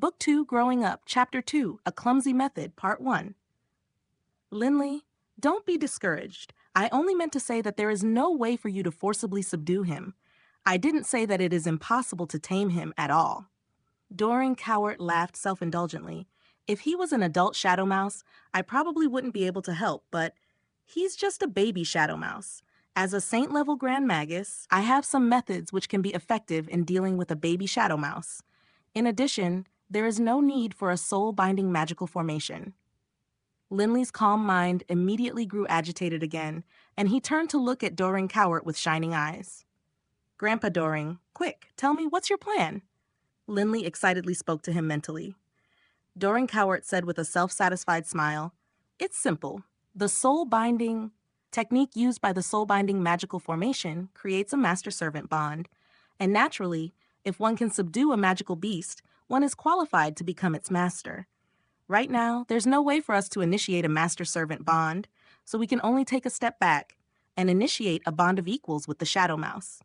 Book 2, Growing Up, Chapter 2, A Clumsy Method, Part 1. Linley, don't be discouraged. I only meant to say that there is no way for you to forcibly subdue him. I didn't say that it is impossible to tame him at all. Doring Cowart laughed self-indulgently. If he was an adult Shadow Mouse, I probably wouldn't be able to help, but he's just a baby Shadow Mouse. As a Saint-level Grand Magus, I have some methods which can be effective in dealing with a baby Shadow Mouse. In addition, there is no need for a soul-binding magical formation. Linley's calm mind immediately grew agitated again, and he turned to look at Doring Cowart with shining eyes. Grandpa Doring, quick, tell me, what's your plan? Linley excitedly spoke to him mentally. Doring Cowart said with a self-satisfied smile, it's simple. The soul-binding technique used by the soul-binding magical formation creates a master-servant bond, and naturally, if one can subdue a magical beast, one is qualified to become its master. Right now, there's no way for us to initiate a master-servant bond, so we can only take a step back and initiate a bond of equals with the Shadow Mouse.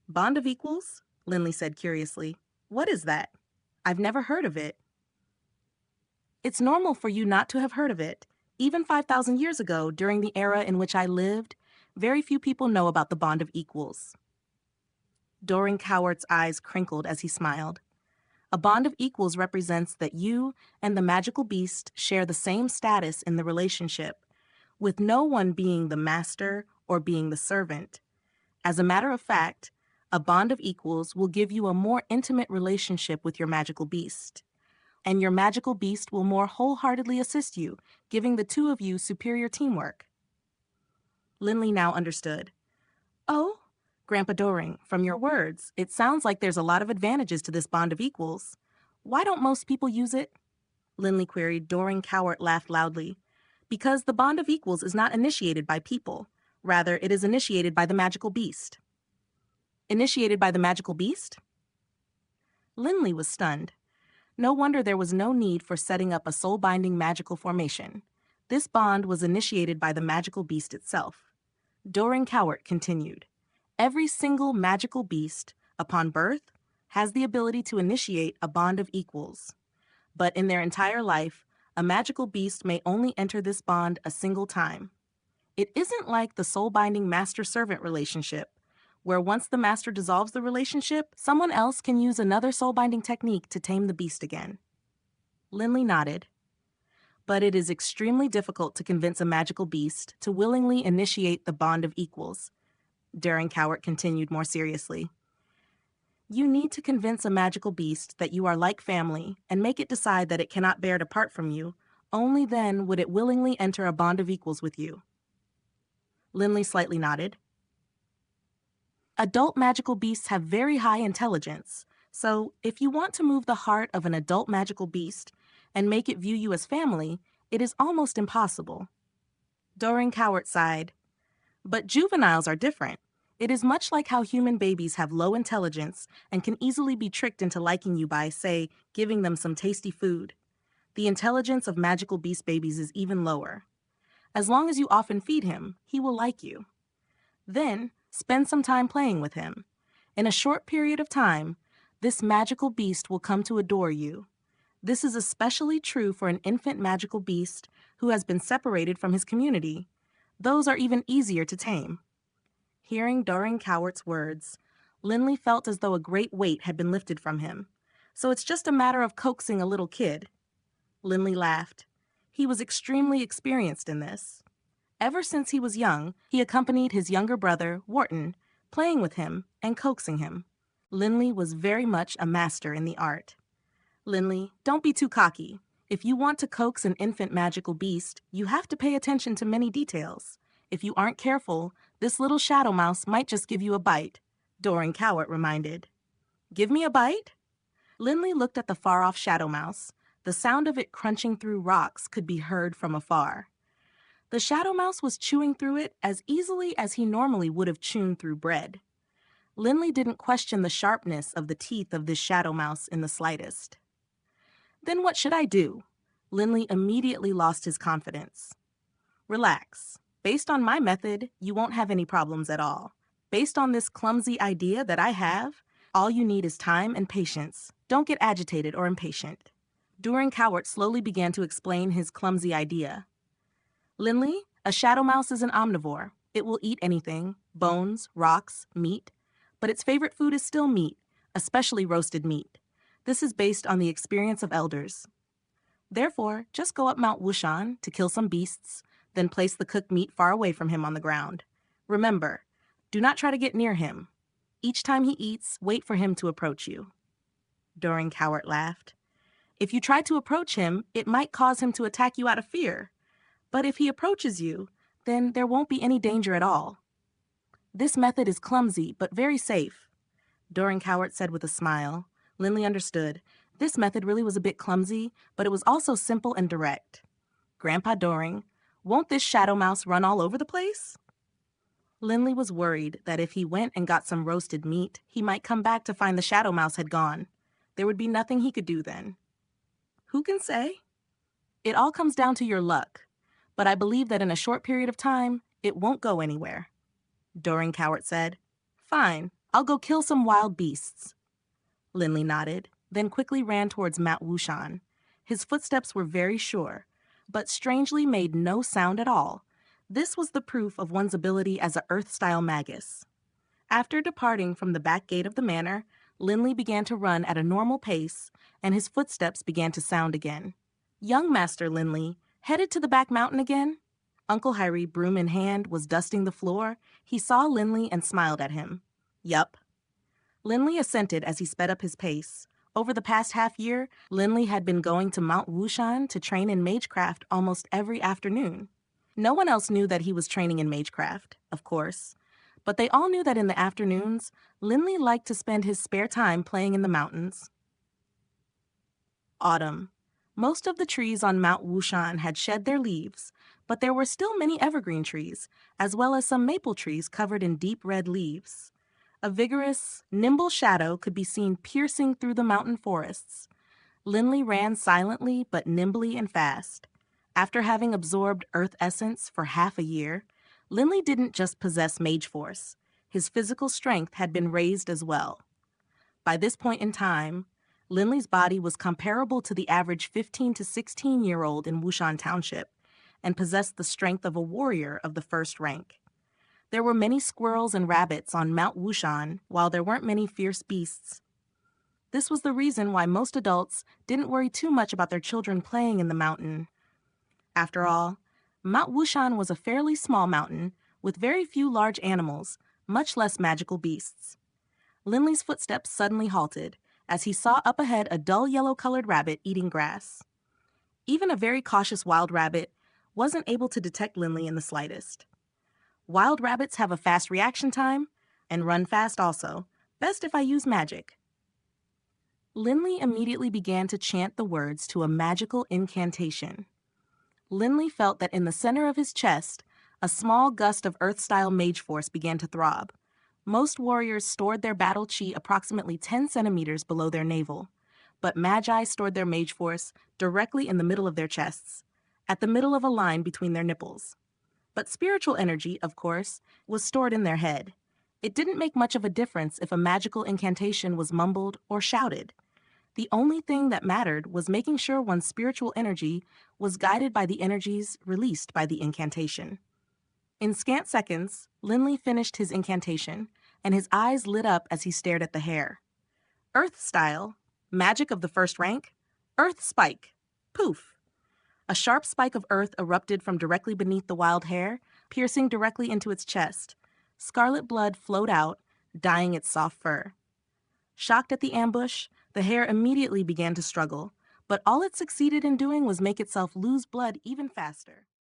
Bond of equals? Linley said curiously. What is that? I've never heard of it. It's normal for you not to have heard of it. Even 5,000 years ago, during the era in which I lived, very few people know about the bond of equals. Doring Cowart's eyes crinkled as he smiled. A bond of equals represents that you and the magical beast share the same status in the relationship, with no one being the master or being the servant. As a matter of fact, a bond of equals will give you a more intimate relationship with your magical beast, and your magical beast will more wholeheartedly assist you, giving the two of you superior teamwork. Linley now understood. Oh, Grandpa Doring, from your words, it sounds like there's a lot of advantages to this bond of equals. Why don't most people use it? Linley queried. Doring Cowart laughed loudly. Because the bond of equals is not initiated by people. Rather, it is initiated by the magical beast. Initiated by the magical beast? Linley was stunned. No wonder there was no need for setting up a soul-binding magical formation. This bond was initiated by the magical beast itself. Doring Cowart continued. Every single magical beast, upon birth, has the ability to initiate a bond of equals. But in their entire life, a magical beast may only enter this bond a single time. It isn't like the soul-binding master-servant relationship, where once the master dissolves the relationship, someone else can use another soul-binding technique to tame the beast again. Linley nodded. But it is extremely difficult to convince a magical beast to willingly initiate the bond of equals. Doring Cowart continued more seriously. You need to convince a magical beast that you are like family and make it decide that it cannot bear to part from you. Only then would it willingly enter a bond of equals with you. Linley slightly nodded. Adult magical beasts have very high intelligence, so if you want to move the heart of an adult magical beast and make it view you as family, it is almost impossible. Doring Cowart sighed. But juveniles are different. It is much like how human babies have low intelligence and can easily be tricked into liking you by, say, giving them some tasty food. The intelligence of magical beast babies is even lower. As long as you often feed him, he will like you. Then, spend some time playing with him. In a short period of time, this magical beast will come to adore you. This is especially true for an infant magical beast who has been separated from his community. Those are even easier to tame. Hearing Doring Cowart's words, Linley felt as though a great weight had been lifted from him. So it's just a matter of coaxing a little kid. Linley laughed. He was extremely experienced in this. Ever since he was young, he accompanied his younger brother, Wharton, playing with him and coaxing him. Linley was very much a master in the art. Linley, don't be too cocky. If you want to coax an infant magical beast, you have to pay attention to many details. If you aren't careful, this little Shadow Mouse might just give you a bite, Doring Cowart reminded. Give me a bite? Linley looked at the far-off Shadow Mouse. The sound of it crunching through rocks could be heard from afar. The Shadow Mouse was chewing through it as easily as he normally would have chewed through bread. Linley didn't question the sharpness of the teeth of this Shadow Mouse in the slightest. Then what should I do? Linley immediately lost his confidence. Relax. Based on my method, you won't have any problems at all. Based on this clumsy idea that I have, All you need is time and patience. Don't get agitated or impatient. During Cowart slowly began to explain his clumsy idea. Linley, a shadow mouse is an omnivore. It will eat anything, bones, rocks, meat. But its favorite food is still meat, especially roasted meat. This is based on the experience of elders. Therefore, just go up Mount Wushan to kill some beasts, then place the cooked meat far away from him on the ground. Remember, do not try to get near him. Each time he eats, wait for him to approach you. Doring Cowart laughed. If you try to approach him, it might cause him to attack you out of fear. But if he approaches you, then there won't be any danger at all. This method is clumsy, but very safe. Doring Cowart said with a smile. Linley understood. This method really was a bit clumsy, but it was also simple and direct. Grandpa Doring, won't this shadow mouse run all over the place? Linley was worried that if he went and got some roasted meat, he might come back to find the shadow mouse had gone. There would be nothing he could do then. Who can say? It all comes down to your luck, but I believe that in a short period of time, it won't go anywhere. Doring Cowart said, Fine, I'll go kill some wild beasts. Linley nodded, then quickly ran towards Mount Wushan. His footsteps were very sure, but strangely made no sound at all. This was the proof of one's ability as a Earth-style magus. After departing from the back gate of the manor, Linley began to run at a normal pace, and his footsteps began to sound again. Young Master Linley, headed to the back mountain again? Uncle Hyrie, broom in hand, was dusting the floor. He saw Linley and smiled at him. Yup. Linley assented as he sped up his pace. Over the past half year, Linley had been going to Mount Wushan to train in magecraft almost every afternoon. No one else knew that he was training in magecraft, of course, but they all knew that in the afternoons, Linley liked to spend his spare time playing in the mountains. Autumn. Most of the trees on Mount Wushan had shed their leaves, but there were still many evergreen trees, as well as some maple trees covered in deep red leaves. A vigorous, nimble shadow could be seen piercing through the mountain forests. Linley ran silently but nimbly and fast. After having absorbed Earth Essence for half a year, Linley didn't just possess mage force. His physical strength had been raised as well. By this point in time, Linley's body was comparable to the average 15 to 16-year-old in Wushan Township and possessed the strength of a warrior of the first rank. There were many squirrels and rabbits on Mount Wushan, while there weren't many fierce beasts. This was the reason why most adults didn't worry too much about their children playing in the mountain. After all, Mount Wushan was a fairly small mountain with very few large animals, much less magical beasts. Linley's footsteps suddenly halted as he saw up ahead a dull yellow-colored rabbit eating grass. Even a very cautious wild rabbit wasn't able to detect Linley in the slightest. Wild rabbits have a fast reaction time and run fast also. Best if I use magic. Linley immediately began to chant the words to a magical incantation. Linley felt that in the center of his chest, a small gust of Earth-style mage force began to throb. Most warriors stored their battle chi approximately 10 centimeters below their navel, but magi stored their mage force directly in the middle of their chests, at the middle of a line between their nipples. But spiritual energy, of course, was stored in their head. It didn't make much of a difference if a magical incantation was mumbled or shouted. The only thing that mattered was making sure one's spiritual energy was guided by the energies released by the incantation. In scant seconds, Linley finished his incantation, and his eyes lit up as he stared at the hair. Earth style, magic of the first rank, earth spike, poof. A sharp spike of earth erupted from directly beneath the wild hair, piercing directly into its chest. Scarlet blood flowed out, dyeing its soft fur. Shocked at the ambush, the hair immediately began to struggle, but all it succeeded in doing was make itself lose blood even faster.